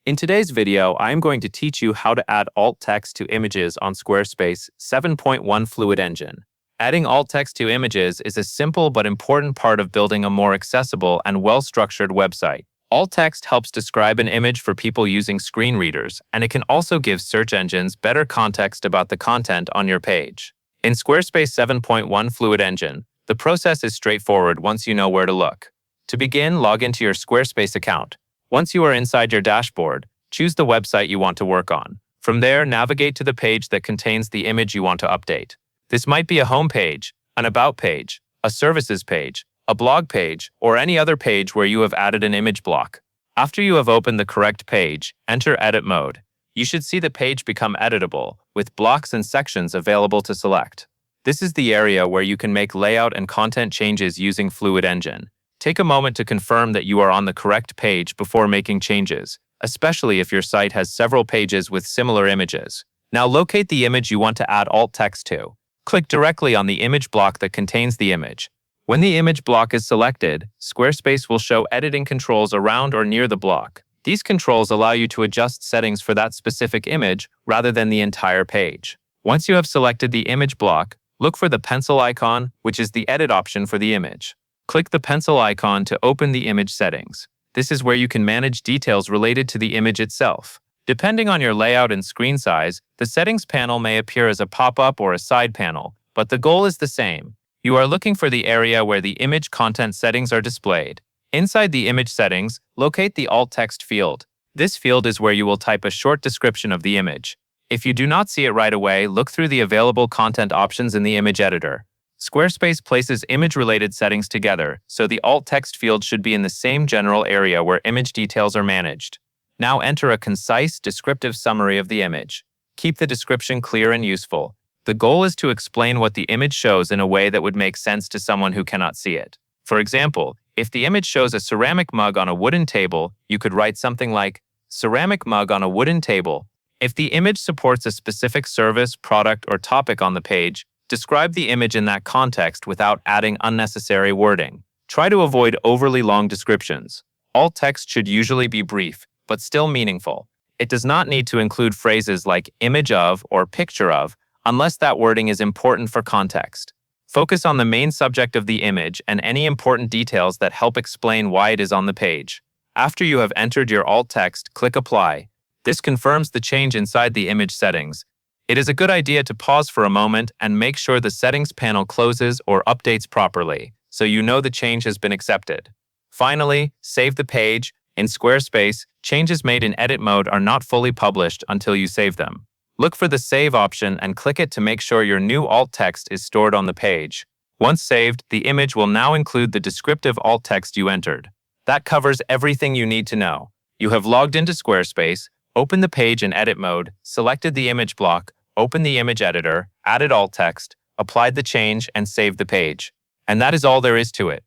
In today's video, I am going to teach you how to add alt text to images on Squarespace 7.1 Fluid Engine. Adding alt text to images is a simple but important part of building a more accessible and well-structured website. Alt text helps describe an image for people using screen readers, and it can also give search engines better context about the content on your page. In Squarespace 7.1 Fluid Engine, the process is straightforward once you know where to look. To begin, log into your Squarespace account. Once you are inside your dashboard, choose the website you want to work on. From there, navigate to the page that contains the image you want to update. This might be a home page, an about page, a services page, a blog page, or any other page where you have added an image block. After you have opened the correct page, enter Edit Mode. You should see the page become editable, with blocks and sections available to select. This is the area where you can make layout and content changes using Fluid Engine. Take a moment to confirm that you are on the correct page before making changes, especially if your site has several pages with similar images. Now locate the image you want to add alt text to. Click directly on the image block that contains the image. When the image block is selected, Squarespace will show editing controls around or near the block. These controls allow you to adjust settings for that specific image rather than the entire page. Once you have selected the image block, look for the pencil icon, which is the edit option for the image. Click the pencil icon to open the image settings. This is where you can manage details related to the image itself. Depending on your layout and screen size, the settings panel may appear as a pop-up or a side panel, but the goal is the same. You are looking for the area where the image content settings are displayed. Inside the image settings, locate the alt text field. This field is where you will type a short description of the image. If you do not see it right away, look through the available content options in the image editor. Squarespace places image-related settings together, so the alt text field should be in the same general area where image details are managed. Now enter a concise, descriptive summary of the image. Keep the description clear and useful. The goal is to explain what the image shows in a way that would make sense to someone who cannot see it. For example, if the image shows a ceramic mug on a wooden table, you could write something like, "Ceramic mug on a wooden table." If the image supports a specific service, product, or topic on the page, describe the image in that context without adding unnecessary wording. Try to avoid overly long descriptions. Alt text should usually be brief, but still meaningful. It does not need to include phrases like image of or picture of, unless that wording is important for context. Focus on the main subject of the image and any important details that help explain why it is on the page. After you have entered your alt text, click Apply. This confirms the change inside the image settings. It is a good idea to pause for a moment and make sure the settings panel closes or updates properly, so you know the change has been accepted. Finally, save the page. In Squarespace, changes made in edit mode are not fully published until you save them. Look for the Save option and click it to make sure your new alt text is stored on the page. Once saved, the image will now include the descriptive alt text you entered. That covers everything you need to know. You have logged into Squarespace, opened the page in edit mode, selected the image block, opened the image editor, added alt text, applied the change, and saved the page. And that is all there is to it.